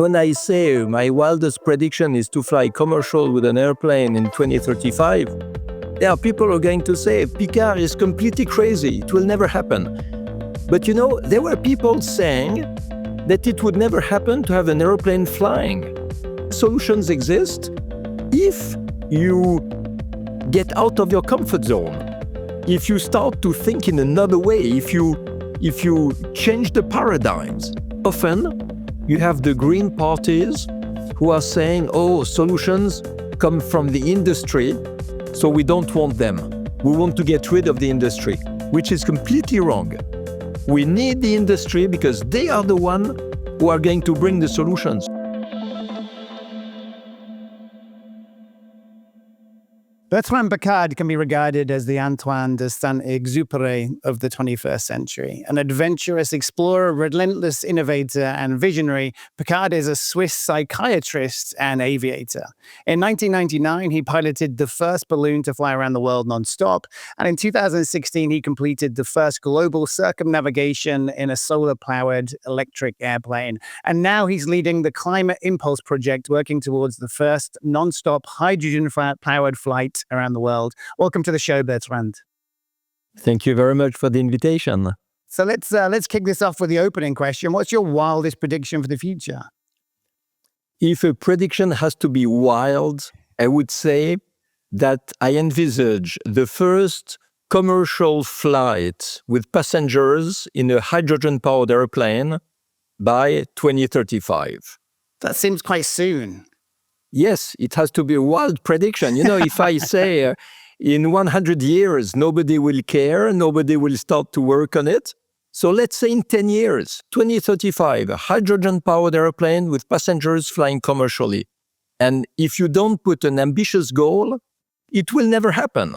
When I say my wildest prediction is to fly commercial with an airplane in 2035, there are people who are going to say, Piccard is completely crazy, it will never happen. But you know, there were people saying that it would never happen to have an airplane flying. Solutions exist if you get out of your comfort zone, if you start to think in another way, if you change the paradigms. Often, you have the green parties who are saying, oh, solutions come from the industry, so we don't want them. We want to get rid of the industry, which is completely wrong. We need the industry because they are the ones who are going to bring the solutions. Bertrand Piccard can be regarded as the Antoine de Saint-Exupéry of the 21st century. An adventurous explorer, relentless innovator, and visionary, Piccard is a Swiss psychiatrist and aviator. In 1999, he piloted the first balloon to fly around the world non-stop, and in 2016, he completed the first global circumnavigation in a solar-powered electric airplane. And now he's leading the Climate Impulse project, working towards the first non-stop hydrogen-powered flight around the world. Welcome to the show, Bertrand. Thank you very much for the invitation. So let's kick this off with the opening question. What's your wildest prediction for the future? If a prediction has to be wild, I would say that I envisage the first commercial flight with passengers in a hydrogen-powered airplane by 2035. That seems quite soon. Yes, it has to be a wild prediction. You know, if I say in 100 years, nobody will care, nobody will start to work on it. So let's say in 10 years, 2035, a hydrogen-powered airplane with passengers flying commercially. And if you don't put an ambitious goal, it will never happen.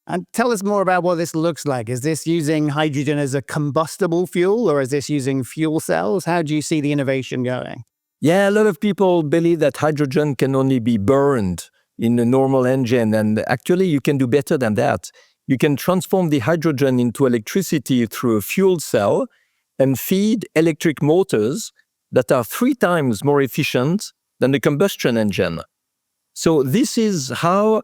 And tell us more about what this looks like. Is this using hydrogen as a combustible fuel, or is this using fuel cells? How do you see the innovation going? Yeah, a lot of people believe that hydrogen can only be burned in a normal engine, and actually you can do better than that. You can transform the hydrogen into electricity through a fuel cell and feed electric motors that are 3 times more efficient than the combustion engine. So this is how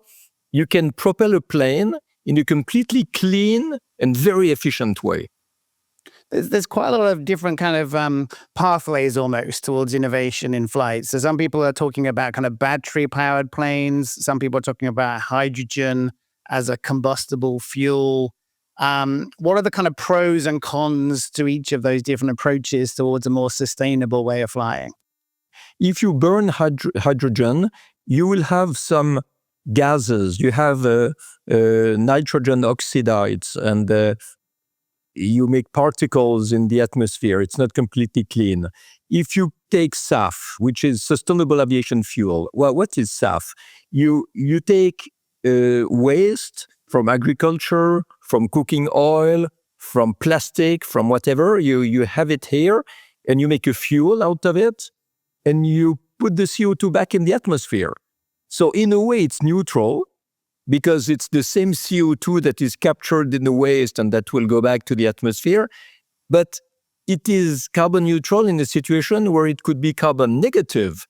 you can propel a plane in a completely clean and very efficient way. There's quite a lot of different kind of pathways almost towards innovation in flight. So some people are talking about kind of battery-powered planes. Some people are talking about hydrogen as a combustible fuel. What are the kind of pros and cons to each of those different approaches towards a more sustainable way of flying? If you burn hydrogen, you will have some gases. You have nitrogen oxides and you make particles in the atmosphere. It's not completely clean. If you take SAF, which is sustainable aviation fuel, well, what is SAF? You take waste from agriculture, from cooking oil, from plastic, from whatever. You have it here, and you make a fuel out of it, and you put the CO2 back in the atmosphere. So in a way, it's neutral, because it's the same CO2 that is captured in the waste and that will go back to the atmosphere. But it is carbon neutral in a situation where it could be carbon negative.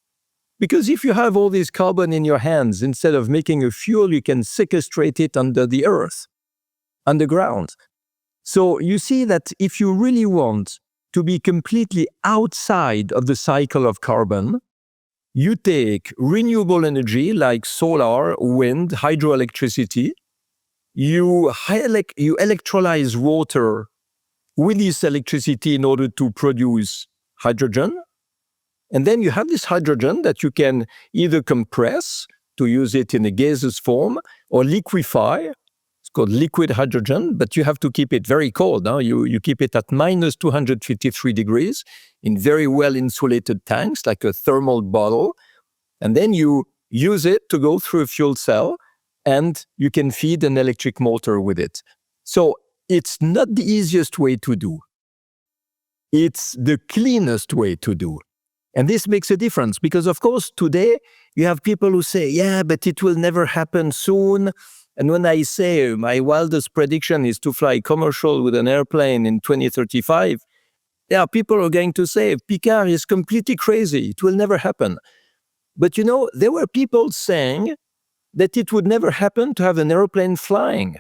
Because if you have all this carbon in your hands, instead of making a fuel, you can sequestrate it under the earth, underground. So you see that if you really want to be completely outside of the cycle of carbon, you take renewable energy like solar, wind, hydroelectricity. You electrolyze water with this electricity in order to produce hydrogen. And then you have this hydrogen that you can either compress to use it in a gaseous form or liquefy. It's called liquid hydrogen, but you have to keep it very cold. You keep it at minus 253 degrees in very well-insulated tanks, like a thermal bottle. And then you use it to go through a fuel cell, and you can feed an electric motor with it. So it's not the easiest way to do. It's the cleanest way to do. And this makes a difference because, of course, today you have people who say, yeah, but it will never happen soon. And when I say my wildest prediction is to fly commercial with an airplane in 2035, Yeah, people are going to say, Piccard is completely crazy. It will never happen. But there were people saying that it would never happen to have an aeroplane flying.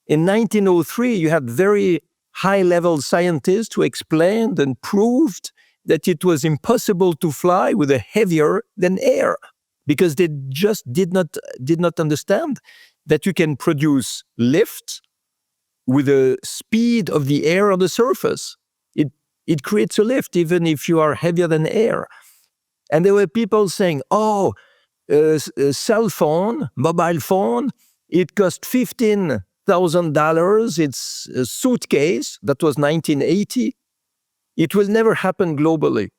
In 1903, you had very high-level scientists who explained and proved that it was impossible to fly with a heavier than air, because they just did not understand that you can produce lift with the speed of the air on the surface. It creates a lift even if you are heavier than air. And there were people saying, a cell phone, mobile phone, it cost $15,000. It's a suitcase. That was 1980. It will never happen globally.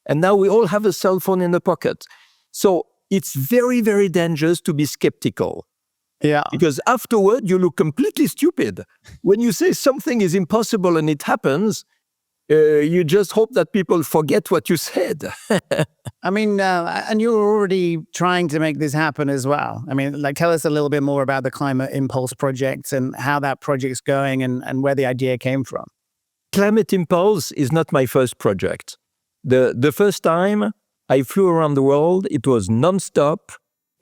And now we all have a cell phone in the pocket. So it's very, very dangerous to be skeptical. Yeah. Because afterward, you look completely stupid. When you say something is impossible and it happens, you just hope that people forget what you said. I mean, and you're already trying to make this happen as well. I mean, tell us a little bit more about the Climate Impulse project and how that project's going and where the idea came from. Climate Impulse is not my first project. The first time I flew around the world, it was non-stop,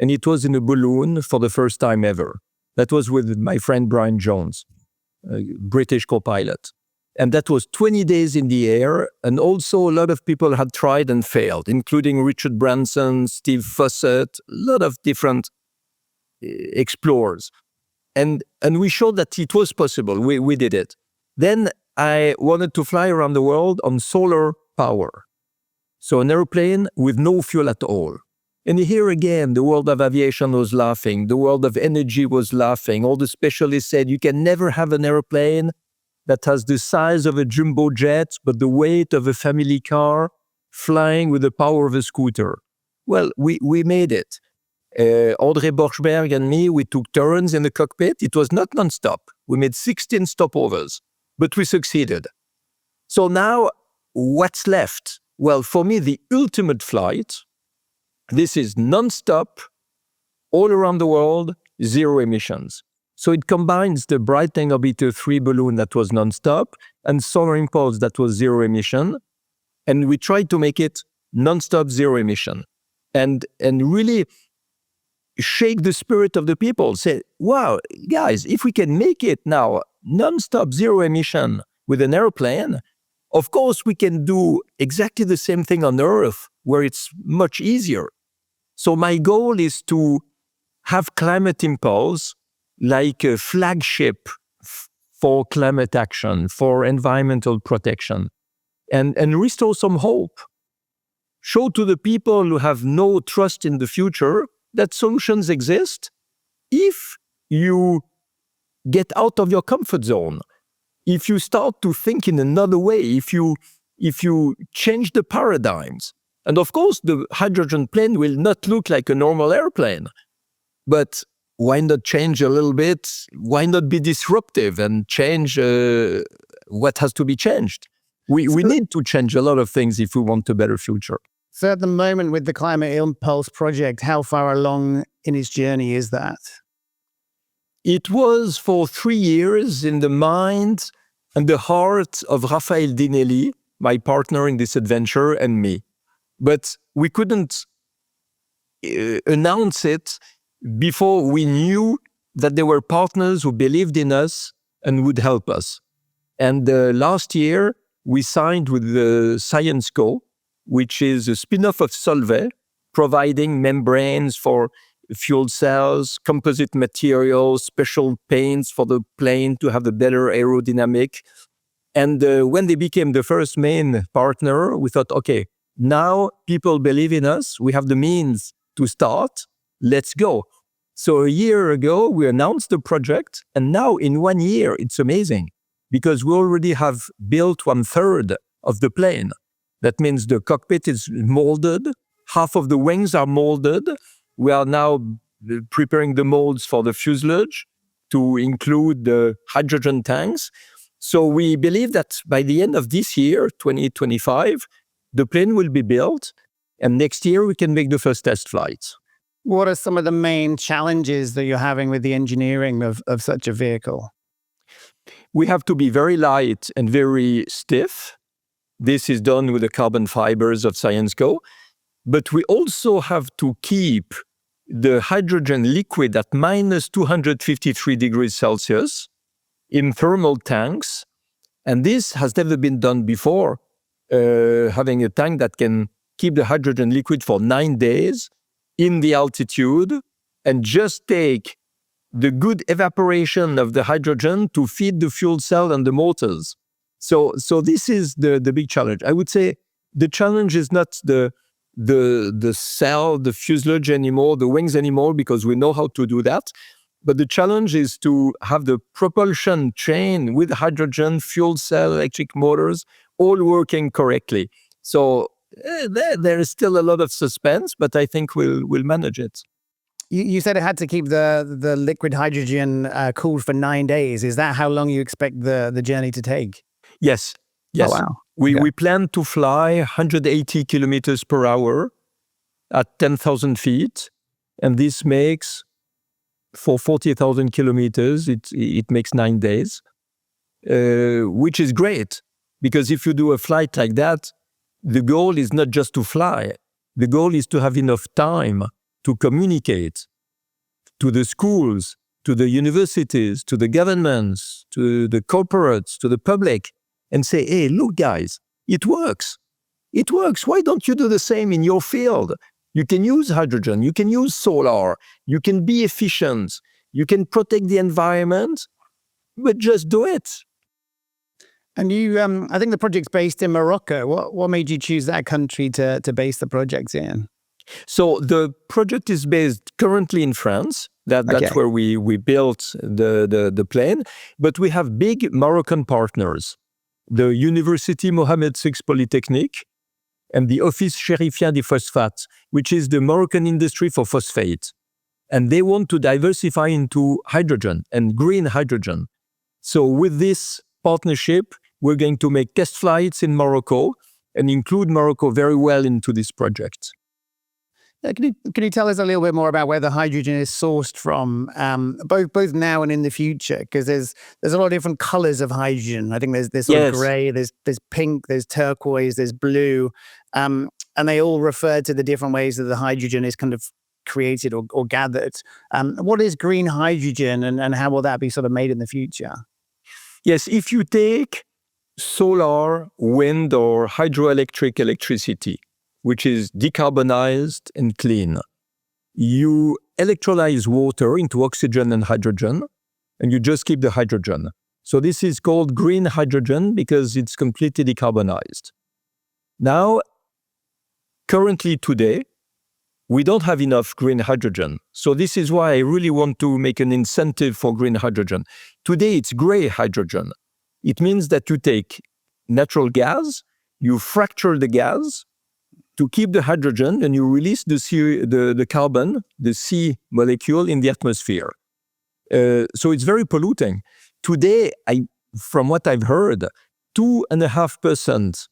and it was in a balloon for the first time ever. That was with my friend Brian Jones, a British co-pilot. And that was 20 days in the air, and also a lot of people had tried and failed, including Richard Branson, Steve Fossett, a lot of different explorers. And we showed that it was possible. We did it. Then I wanted to fly around the world on solar power. So an airplane with no fuel at all. And here again, the world of aviation was laughing. The world of energy was laughing. All the specialists said, you can never have an airplane that has the size of a jumbo jet, but the weight of a family car, flying with the power of a scooter. Well, we made it. Audrey Borschberg and me, we took turns in the cockpit. It was not non-stop. We made 16 stopovers, but we succeeded. So now, what's left? Well, for me, the ultimate flight, this is non-stop, all around the world, zero emissions. So it combines the Brightling Orbiter 3 balloon that was non-stop and Solar Impulse that was zero emission. And we tried to make it non-stop zero emission. And really shake the spirit of the people. Say, wow, guys, if we can make it now non-stop zero emission with an airplane, of course we can do exactly the same thing on Earth where it's much easier. So my goal is to have Climate Impulse like a flagship for climate action, for environmental protection, and restore some hope. Show to the people who have no trust in the future that solutions exist if you get out of your comfort zone, if you start to think in another way, if you change the paradigms. And of course, the hydrogen plane will not look like a normal airplane, but why not change a little bit? Why not be disruptive and change what has to be changed? We need to change a lot of things if we want a better future. So at the moment with the Climate Impulse project, how far along in its journey is that? It was for 3 years in the mind and the heart of Raphael Dinelli, my partner in this adventure, and me. But we couldn't announce it before we knew that there were partners who believed in us and would help us. And last year, we signed with the Science Co., which is a spin-off of Solvay, providing membranes for fuel cells, composite materials, special paints for the plane to have a better aerodynamic. And when they became the first main partner, we thought, okay, now people believe in us, we have the means to start, let's go. So a year ago, we announced the project, and now in 1 year, it's amazing, because we already have built 1/3 of the plane. That means the cockpit is molded, half of the wings are molded. We are now preparing the molds for the fuselage to include the hydrogen tanks. So we believe that by the end of this year, 2025, the plane will be built, and next year we can make the first test flights. What are some of the main challenges that you're having with the engineering of such a vehicle? We have to be very light and very stiff. This is done with the carbon fibers of Syensco. But we also have to keep the hydrogen liquid at minus 253 degrees Celsius in thermal tanks. And this has never been done before, having a tank that can keep the hydrogen liquid for 9 days in the altitude and just take the good evaporation of the hydrogen to feed the fuel cell and the motors. So this is the big challenge. I would say the challenge is not the cell, the fuselage anymore, the wings anymore, because we know how to do that. But the challenge is to have the propulsion chain with hydrogen, fuel cell, electric motors, all working correctly. So there is still a lot of suspense, but I think we'll manage it. You said it had to keep the liquid hydrogen cooled for 9 days. Is that how long you expect the journey to take? Yes. Oh, wow. We plan to fly 180 kilometers per hour at 10,000 feet. And this makes, for 40,000 kilometers, it makes 9 days, which is great. Because if you do a flight like that, the goal is not just to fly. The goal is to have enough time to communicate to the schools, to the universities, to the governments, to the corporates, to the public, and say, hey, look, guys, it works. It works. Why don't you do the same in your field? You can use hydrogen, you can use solar, you can be efficient, you can protect the environment, but just do it. And you, I think the project's based in Morocco. What made you choose that country to base the project in? So the project is based currently in France. That's where we built the plane. But we have big Moroccan partners. The University Mohammed VI Polytechnique and the Office Chérifien des Phosphates, which is the Moroccan industry for phosphate. And they want to diversify into hydrogen and green hydrogen. So with this partnership, we're going to make test flights in Morocco and include Morocco very well into this project. Can you tell us a little bit more about where the hydrogen is sourced from, both now and in the future? Because there's a lot of different colors of hydrogen. I think there's sort of gray, there's pink, there's turquoise, there's blue, and they all refer to the different ways that the hydrogen is kind of created or gathered. What is green hydrogen, and how will that be sort of made in the future? Yes, if you take solar, wind, or hydroelectric electricity, which is decarbonized and clean, you electrolyze water into oxygen and hydrogen, and you just keep the hydrogen. So this is called green hydrogen because it's completely decarbonized. Now, currently today, we don't have enough green hydrogen. So this is why I really want to make an incentive for green hydrogen. Today, it's gray hydrogen. It means that you take natural gas, you fracture the gas to keep the hydrogen, and you release the carbon, the C molecule, in the atmosphere. So it's very polluting. Today, from what I've heard, 2.5%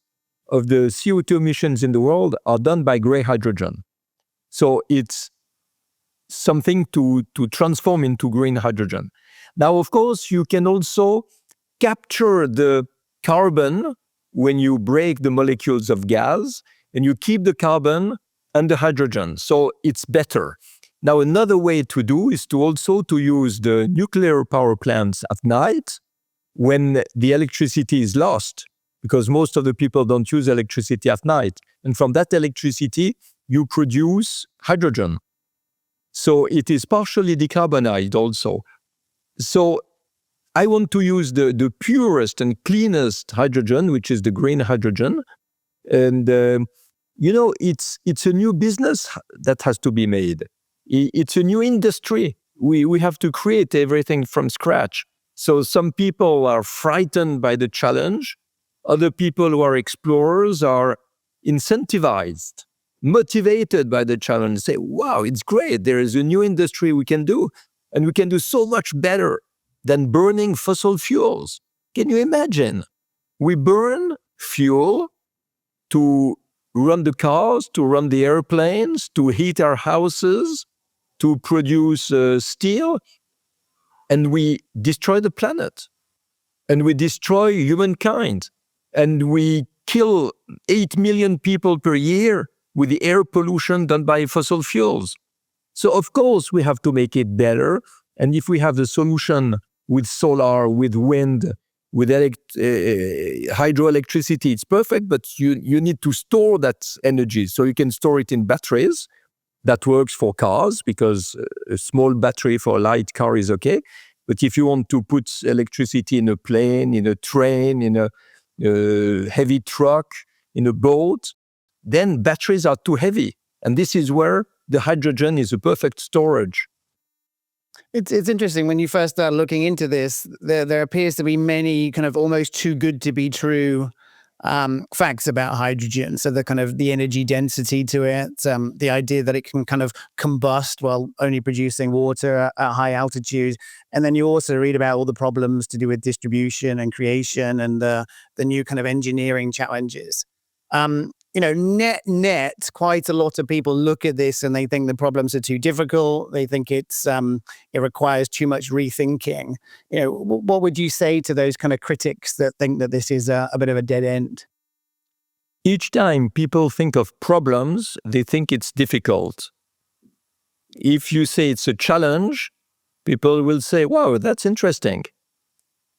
of the CO2 emissions in the world are done by gray hydrogen. So it's something to transform into green hydrogen. Now, of course, you can also capture the carbon when you break the molecules of gas, and you keep the carbon and the hydrogen. So it's better. Now, another way to do is to use the nuclear power plants at night when the electricity is lost, because most of the people don't use electricity at night. And from that electricity, you produce hydrogen. So it is partially decarbonized also. So I want to use the purest and cleanest hydrogen, which is the green hydrogen. And, it's a new business that has to be made. It's a new industry. We have to create everything from scratch. So some people are frightened by the challenge. Other people who are explorers are incentivized, motivated by the challenge, say, wow, it's great. There is a new industry we can do, and we can do so much better than burning fossil fuels. Can you imagine? We burn fuel to run the cars, to run the airplanes, to heat our houses, to produce steel, and we destroy the planet, and we destroy humankind, and we kill 8 million people per year with the air pollution done by fossil fuels. So of course we have to make it better. And if we have the solution with solar, with wind, with hydroelectricity, it's perfect, but you need to store that energy. So you can store it in batteries. That works for cars because a small battery for a light car is okay. But if you want to put electricity in a plane, in a train, in a heavy truck, in a boat, then batteries are too heavy. And this is where the hydrogen is a perfect storage. It's interesting when you first start looking into this, there appears to be many kind of almost too good to be true facts about hydrogen. So the energy density to it, the idea that it can kind of combust while only producing water at high altitude. And then you also read about all the problems to do with distribution and creation and the new kind of engineering challenges. Net, quite a lot of people look at this and they think the problems are too difficult. They think it requires too much rethinking. What would you say to those kind of critics that think that this is a bit of a dead end? Each time people think of problems, they think it's difficult. If you say it's a challenge, people will say, wow, that's interesting.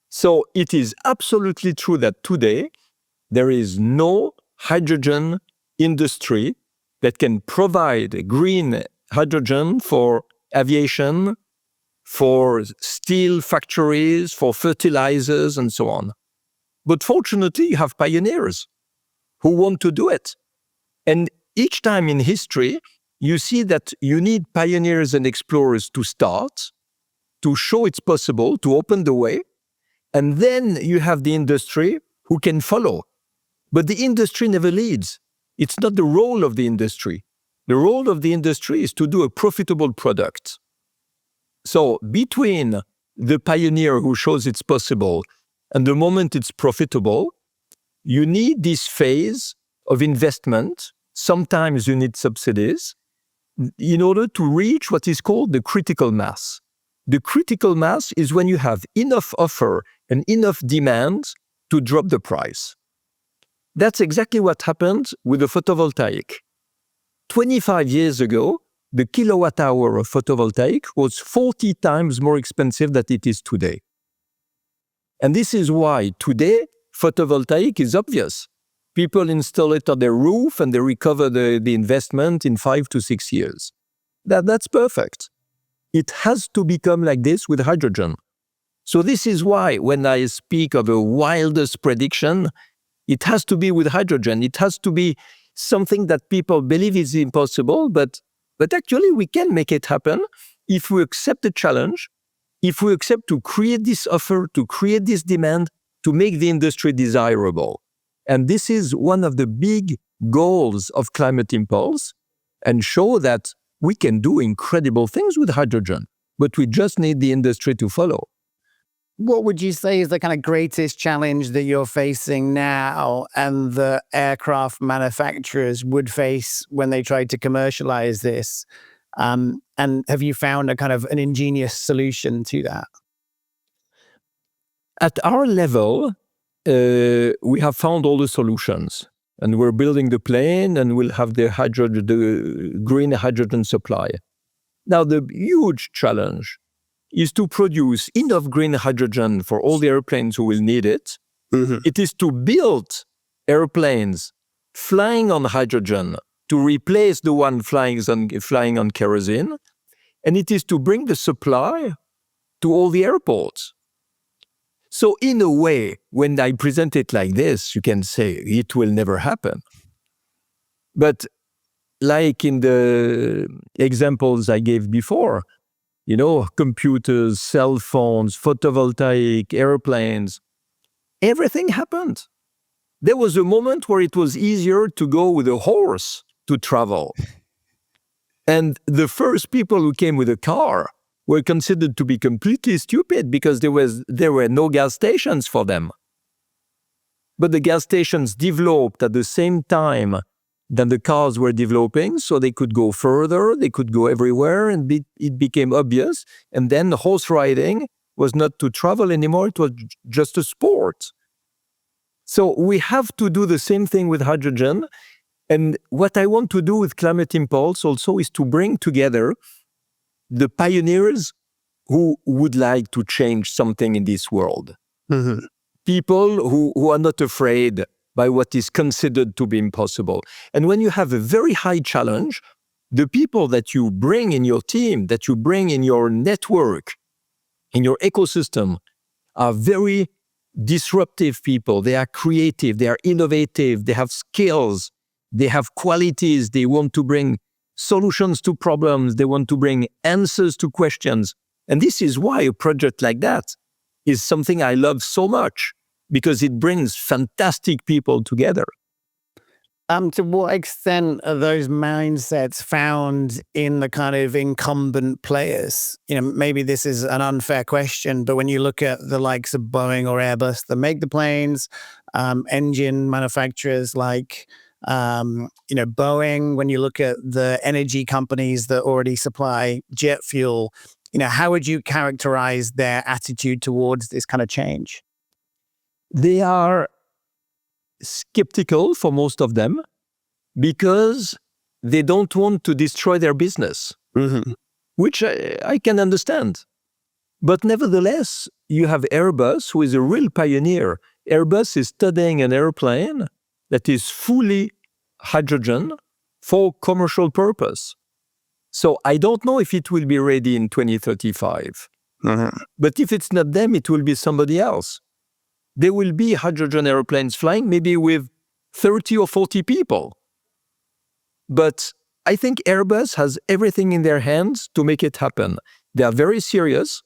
So it is absolutely true that today there is no hydrogen industry that can provide green hydrogen for aviation, for steel factories, for fertilizers, and so on. But fortunately, you have pioneers who want to do it. And each time in history, you see that you need pioneers and explorers to start, to show it's possible, to open the way, and then you have the industry who can follow. But the industry never leads. It's not the role of the industry. The role of the industry is to do a profitable product. So between the pioneer who shows it's possible and the moment it's profitable, you need this phase of investment. Sometimes you need subsidies in order to reach what is called the critical mass. The critical mass is when you have enough offer and enough demand to drop the price. That's exactly what happened with the photovoltaic. 25 years ago, the kilowatt hour of photovoltaic was 40 times more expensive than it is today. And this is why today, photovoltaic is obvious. People install it on their roof and they recover the investment in 5 to 6 years. That's perfect. It has to become like this with hydrogen. So this is why when I speak of a wildest prediction, it has to be with hydrogen. It has to be something that people believe is impossible, but actually we can make it happen if we accept the challenge, if we accept to create this offer, to create this demand, to make the industry desirable. And this is one of the big goals of Climate Impulse, and show that we can do incredible things with hydrogen, but we just need the industry to follow. What would you say is the kind of greatest challenge that you're facing now and the aircraft manufacturers would face when they try to commercialize this? And have you found a kind of an ingenious solution to that? At our level, we have found all the solutions, and we're building the plane and we'll have the green hydrogen supply. Now, the huge challenge is to produce enough green hydrogen for all the airplanes who will need it. Mm-hmm. It is to build airplanes flying on hydrogen to replace the one flying on kerosene. And it is to bring the supply to all the airports. So in a way, when I present it like this, you can say it will never happen. But like in the examples I gave before, computers, cell phones, photovoltaic, airplanes, everything happened. There was a moment where it was easier to go with a horse to travel. And the first people who came with a car were considered to be completely stupid because there were no gas stations for them. But the gas stations developed at the same time that the cars were developing, so they could go further, they could go everywhere, and it became obvious. And then horse riding was not to travel anymore, it was just a sport. So we have to do the same thing with hydrogen. And what I want to do with Climate Impulse also is to bring together the pioneers who would like to change something in this world. Mm-hmm. People who are not afraid by what is considered to be impossible. And when you have a very high challenge, the people that you bring in your team, that you bring in your network, in your ecosystem, are very disruptive people. They are creative, they are innovative, they have skills, they have qualities, they want to bring solutions to problems, they want to bring answers to questions. And this is why a project like that is something I love so much, because it brings fantastic people together. To what extent are those mindsets found in the kind of incumbent players? Maybe this is an unfair question, but when you look at the likes of Boeing or Airbus that make the planes, engine manufacturers like Boeing, when you look at the energy companies that already supply jet fuel, how would you characterize their attitude towards this kind of change? They are skeptical for most of them because they don't want to destroy their business, which I can understand. But nevertheless, you have Airbus, who is a real pioneer. Airbus is studying an airplane that is fully hydrogen for commercial purpose. So I don't know if it will be ready in 2035. But if it's not them, it will be somebody else. There will be hydrogen airplanes flying, maybe with 30 or 40 people. But I think Airbus has everything in their hands to make it happen. They are very serious,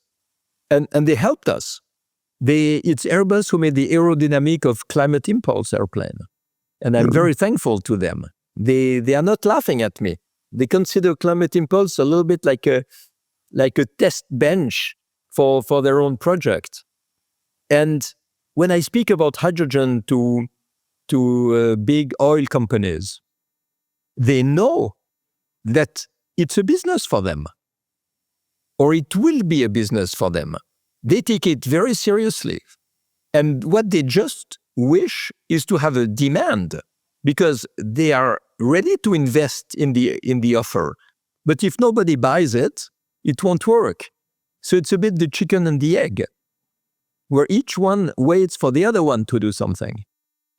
and they helped us. It's Airbus who made the aerodynamic of Climate Impulse airplane. And I'm very thankful to them. They are not laughing at me. They consider Climate Impulse a little bit like a test bench for their own project. And when I speak about hydrogen to big oil companies, they know that it's a business for them, or it will be a business for them. They take it very seriously. And what they just wish is to have a demand, because they are ready to invest in the offer. But if nobody buys it, it won't work. So it's a bit the chicken and the egg, where each one waits for the other one to do something.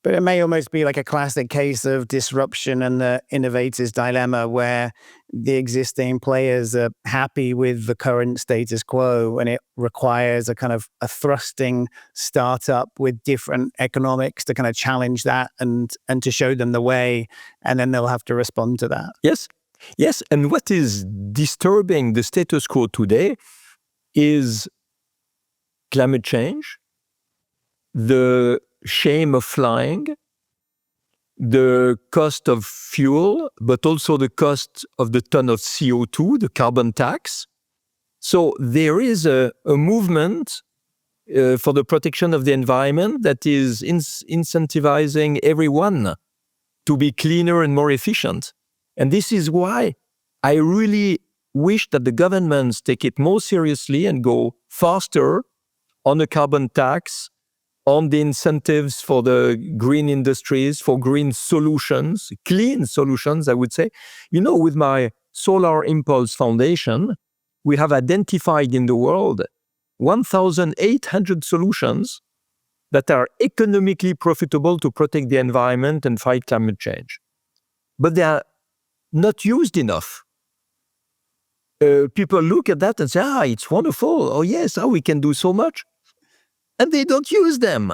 But it may almost be like a classic case of disruption and the innovator's dilemma, where the existing players are happy with the current status quo, and it requires a kind of a thrusting startup with different economics to kind of challenge that and to show them the way, and then they'll have to respond to that. Yes. And what is disturbing the status quo today is climate change, the shame of flying, the cost of fuel, but also the cost of the ton of CO2, the carbon tax. So there is a movement for the protection of the environment that is incentivizing everyone to be cleaner and more efficient. And this is why I really wish that the governments take it more seriously and go faster on the carbon tax, on the incentives for the green industries, for green solutions, clean solutions, I would say. With my Solar Impulse Foundation, we have identified in the world 1,800 solutions that are economically profitable to protect the environment and fight climate change. But they are not used enough. People look at that and say, it's wonderful. Oh yes, we can do so much. And they don't use them.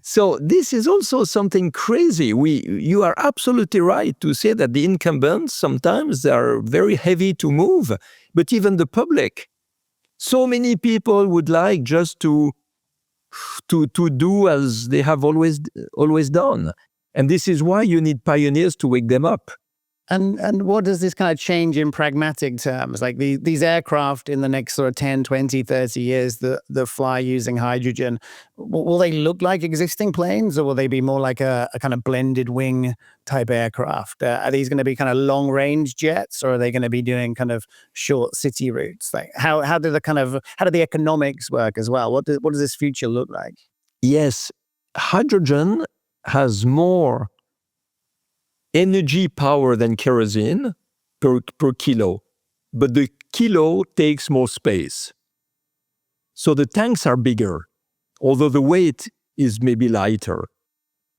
So this is also something crazy. You are absolutely right to say that the incumbents sometimes are very heavy to move, but even the public. So many people would like just to do as they have always done. And this is why you need pioneers to wake them up. And what does this kind of change in pragmatic terms? Like these aircraft in the next sort of 10, 20, 30 years that fly using hydrogen, will they look like existing planes, or will they be more like a kind of blended wing type aircraft? Are these going to be kind of long range jets, or are they going to be doing kind of short city routes? Like how do the economics work as well? What does this future look like? Yes, hydrogen has more energy power than kerosene per kilo, but the kilo takes more space. So the tanks are bigger, although the weight is maybe lighter.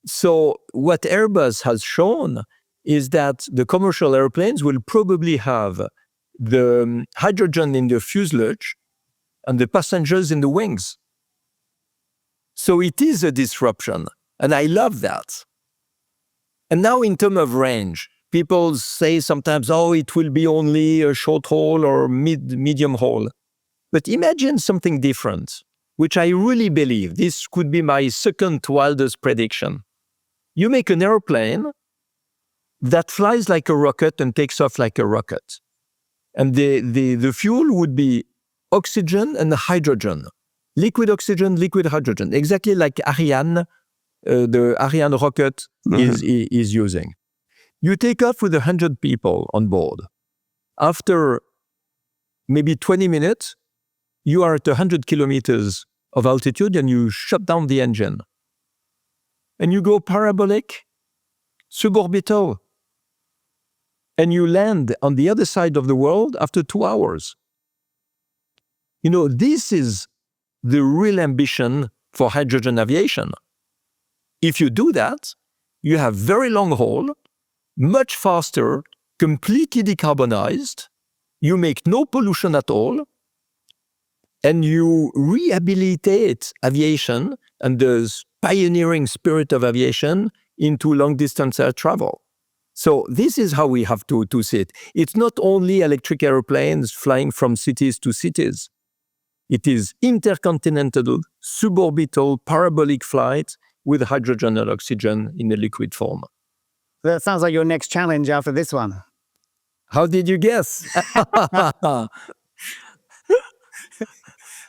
So what Airbus has shown is that the commercial airplanes will probably have the hydrogen in the fuselage and the passengers in the wings. So it is a disruption, and I love that. And now in terms of range, people say sometimes, oh, it will be only a short haul or medium haul. But imagine something different, which I really believe this could be my second wildest prediction. You make an airplane that flies like a rocket and takes off like a rocket. And the fuel would be oxygen and hydrogen. Liquid oxygen, liquid hydrogen, exactly like Ariane, the Ariane rocket is using. You take off with 100 people on board. After maybe 20 minutes, you are at 100 kilometers of altitude and you shut down the engine. And you go parabolic, suborbital, and you land on the other side of the world after 2 hours. You know, this is the real ambition for hydrogen aviation. If you do that, you have very long haul, much faster, completely decarbonized, you make no pollution at all, and you rehabilitate aviation and the pioneering spirit of aviation into long-distance air travel. So this is how we have to see it. It's not only electric airplanes flying from cities to cities. It is intercontinental, suborbital, parabolic flights with hydrogen and oxygen in a liquid form. That sounds like your next challenge after this one. How did you guess?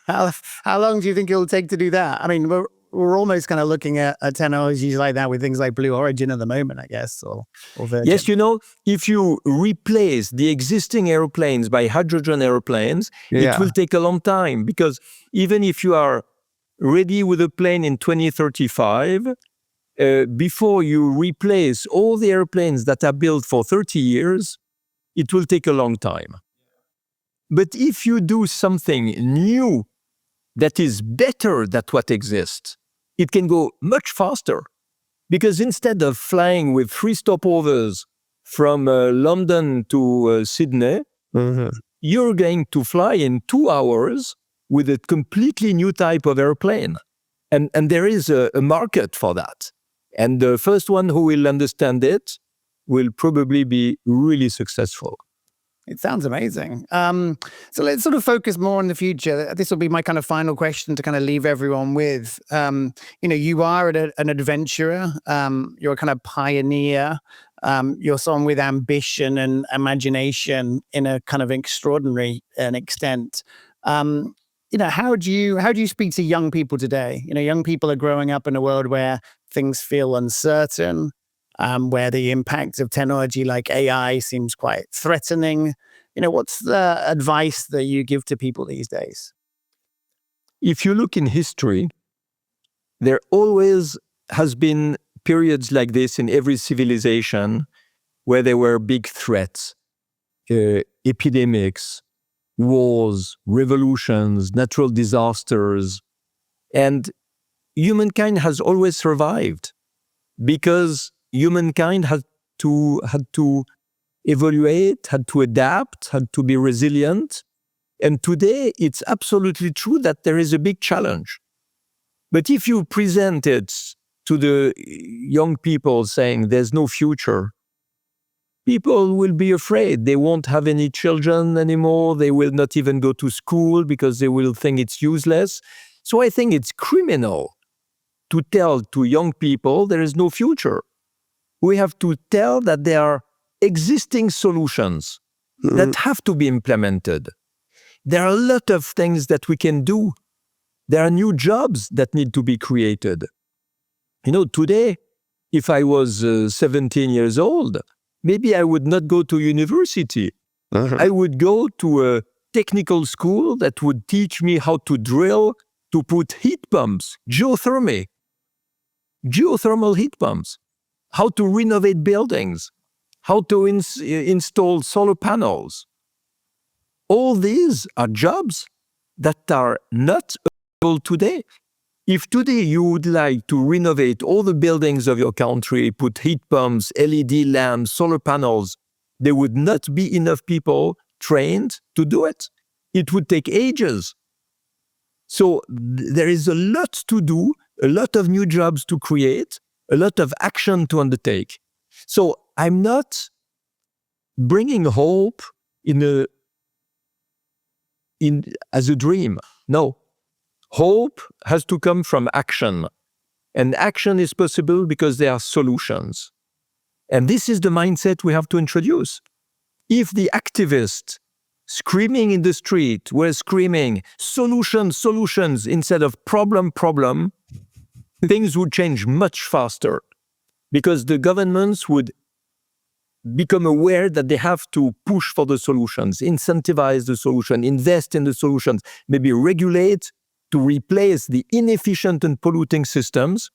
How long do you think it'll take to do that? I mean, we're almost kind of looking at technologies like that with things like Blue Origin at the moment, I guess, or Virgin. Yes, you know, if you replace the existing airplanes by hydrogen airplanes, it will take a long time, because even if you are ready with a plane in 2035, before you replace all the airplanes that are built for 30 years, it will take a long time. But if you do something new that is better than what exists, it can go much faster. Because instead of flying with 3 stopovers from London to Sydney, you're going to fly in 2 hours with a completely new type of airplane. And there is a market for that. And the first one who will understand it will probably be really successful. It sounds amazing. So let's sort of focus more on the future. This will be my kind of final question to kind of leave everyone with. You know, you are an adventurer. You're a kind of pioneer. You're someone with ambition and imagination in a kind of extraordinary an extent. You know, how do you speak to young people today? You know, young people are growing up in a world where things feel uncertain, where the impact of technology like AI seems quite threatening. You know, what's the advice that you give to people these days? If you look in history, there always has been periods like this in every civilization where there were big threats, epidemics, wars, revolutions, natural disasters, and humankind has always survived because humankind had to evaluate, had to adapt, had to be resilient. And today, it's absolutely true that there is a big challenge. But if you present it to the young people saying there's no future, people will be afraid. They won't have any children anymore. They will not even go to school because they will think it's useless. So I think it's criminal to tell to young people there is no future. We have to tell that there are existing solutions that have to be implemented. There are a lot of things that we can do. There are new jobs that need to be created. You know, today, if I was 17 years old, maybe I would not go to university. I would go to a technical school that would teach me how to drill, to put heat pumps, geothermy. geothermal heat pumps, how to renovate buildings, how to install solar panels. All these are jobs that are not available today. If today you would like to renovate all the buildings of your country, put heat pumps, LED lamps, solar panels, there would not be enough people trained to do it. It would take ages. So there is a lot to do, a lot of new jobs to create, a lot of action to undertake. So I'm not bringing hope as a dream. No. Hope has to come from action. And action is possible because there are solutions. And this is the mindset we have to introduce. If the activists screaming in the street were screaming solutions instead of problem, things would change much faster because the governments would become aware that they have to push for the solutions, incentivize the solution, invest in the solutions, maybe regulate to replace the inefficient and polluting systems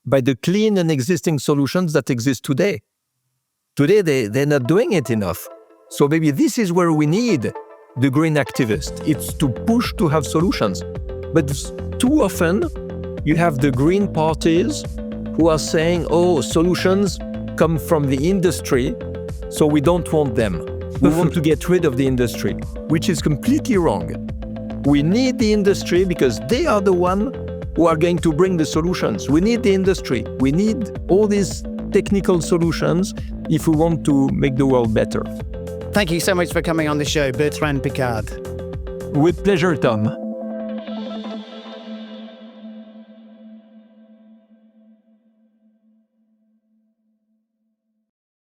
by the clean and existing solutions that exist today. Today, they're not doing it enough. So maybe this is where we need the green activist. It's to push to have solutions. But too often, you have the green parties who are saying, oh, solutions come from the industry, so we don't want them. We want to get rid of the industry, which is completely wrong. We need the industry because they are the one who are going to bring the solutions. We need the industry. We need all these technical solutions if we want to make the world better. Thank you so much for coming on the show, Bertrand Piccard. With pleasure, Tom.